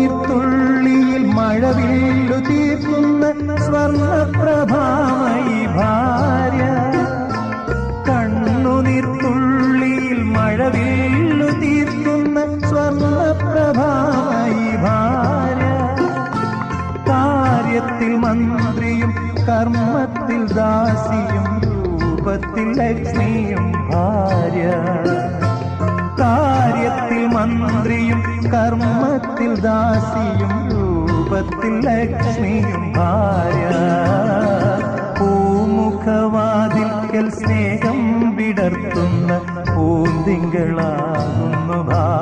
കണ്ണുനീർത്തുള്ളിയിൽ മഴവില്ലു തീർക്കുന്ന സ്വർണപ്രഭാമയി ഭാര്യ. കണ്ണുനീർത്തുള്ളിയിൽ മഴവില്ലു തീർക്കുന്ന സ്വർണപ്രഭാമയി ഭാര്യ. കാര്യത്തിൽ മന്ത്രിയും കർമ്മത്തിൽ ദാസിയും രൂപത്തിൽ ലക്ഷ്മിയും ഭാര്യ. കാര്യത്തിൽ മന്ത്രിയും കർമ്മത്തിൽ ദാസിയും രൂപത്തിൽ ലക്ഷ്മിയും ഭാര്യ. പൂമുഖവാതിൽക്കൽ സ്നേഹം വിടർത്തുന്ന പൂന്തിങ്കളാകുന്നു ഭാര്യ.